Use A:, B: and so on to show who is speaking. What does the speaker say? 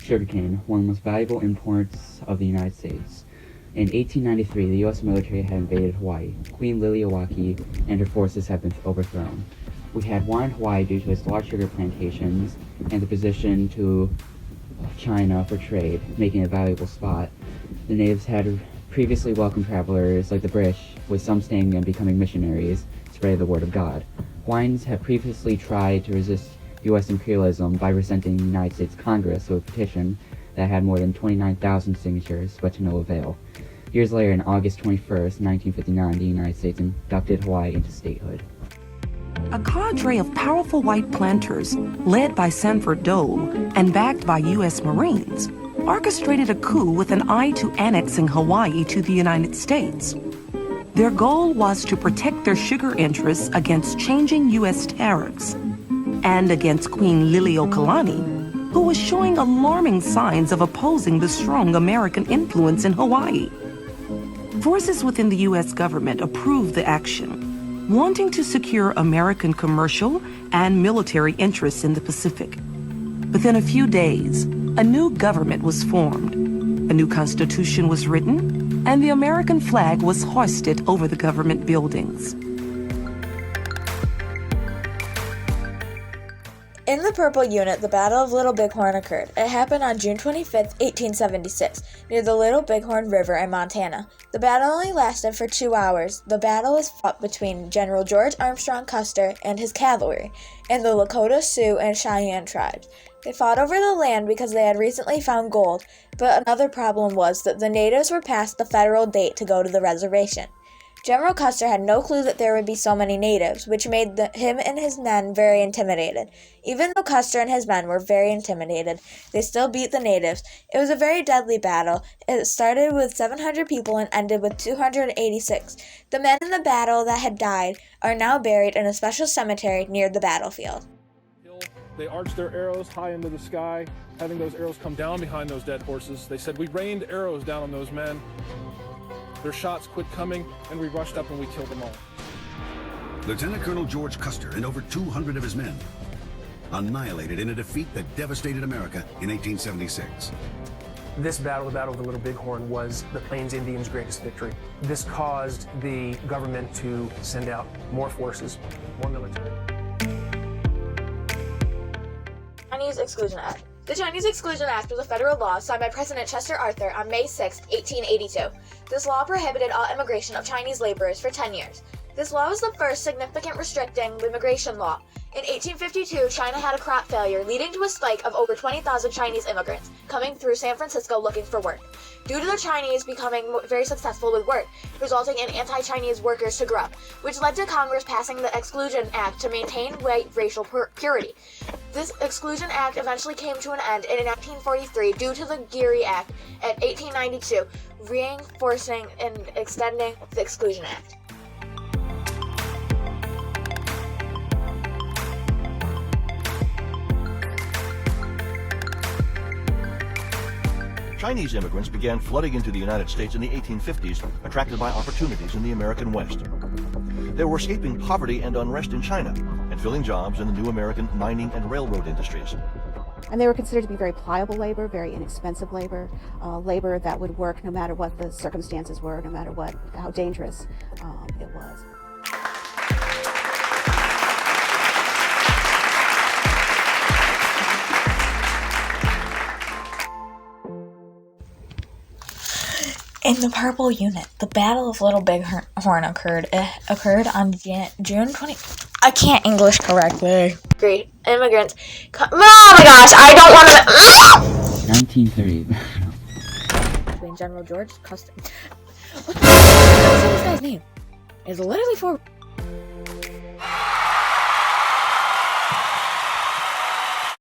A: sugarcane, one of the most valuable imports of the United States. In 1893, the U.S. military had invaded Hawaii. Queen Liliuokalani and her forces had been overthrown. We had wanted Hawaii due to its large sugar plantations and the position to China for trade, making it a valuable spot. The natives had previously welcomed travelers like the British, with some staying and becoming missionaries, spreading the word of God. Hawaiians had previously tried to resist U.S. imperialism by presenting the United States Congress with a petition that had more than 29,000 signatures, but to no avail. Years later, on August 21st, 1959, the United States inducted Hawaii into statehood.
B: A cadre of powerful white planters, led by Sanford Dole and backed by U.S. Marines, orchestrated a coup with an eye to annexing Hawaii to the United States. Their goal was to protect their sugar interests against changing U.S. tariffs and against Queen Liliuokalani, who was showing alarming signs of opposing the strong American influence in Hawaii. Forces within the U.S. government approved the action, wanting to secure American commercial and military interests in the Pacific. Within a few days, a new government was formed, a new constitution was written, and the American flag was hoisted over the government buildings.
C: In the Purple Unit, the Battle of Little Bighorn occurred. It happened on June 25, 1876, near the Little Bighorn River in Montana. The battle only lasted for 2 hours. The battle was fought between General George Armstrong Custer and his cavalry, and the Lakota, Sioux, and Cheyenne tribes. They fought over the land because they had recently found gold, but another problem was that the natives were past the federal date to go to the reservation. General Custer had no clue that there would be so many natives, which made him and his men very intimidated. Even though Custer and his men were very intimidated, they still beat the natives. It was a very deadly battle. It started with 700 people and ended with 286. The men in the battle that had died are now buried in a special cemetery near the battlefield.
D: They arched their arrows high into the sky, having those arrows come down behind those dead horses. They said, "We rained arrows down on those men. Their shots quit coming, and we rushed up and we killed them all."
E: Lieutenant Colonel George Custer and over 200 of his men annihilated in a defeat that devastated America in 1876.
F: This battle, the Battle of the Little Bighorn, was the Plains Indians' greatest victory. This caused the government to send out more forces, more military.
C: Chinese Exclusion Act. The Chinese Exclusion Act was a federal law signed by President Chester Arthur on May 6, 1882. This law prohibited all immigration of Chinese laborers for 10 years. This law was the first significant restricting immigration law. In 1852, China had a crop failure, leading to a spike of over 20,000 Chinese immigrants coming through San Francisco looking for work. Due to the Chinese becoming very successful with work, resulting in anti-Chinese workers to grow, which led to Congress passing the Exclusion Act to maintain white racial purity. This Exclusion Act eventually came to an end in 1943 due to the Geary Act in 1892, reinforcing and extending the Exclusion Act.
G: Chinese immigrants began flooding into the United States in the 1850s, attracted by opportunities in the American West. They were escaping poverty and unrest in China and filling jobs in the new American mining and railroad industries.
H: And they were considered to be very pliable labor, very inexpensive labor, labor that would work no matter what the circumstances were, no matter how dangerous it was.
C: In the Purple Unit, the Battle of Little Bighorn occurred. It occurred on June 20... I can't English correctly. Great. Immigrants... Oh my gosh, I don't want to...
A: 1930.
C: Between General George Custer... What the hell is this guy's name? It's literally for...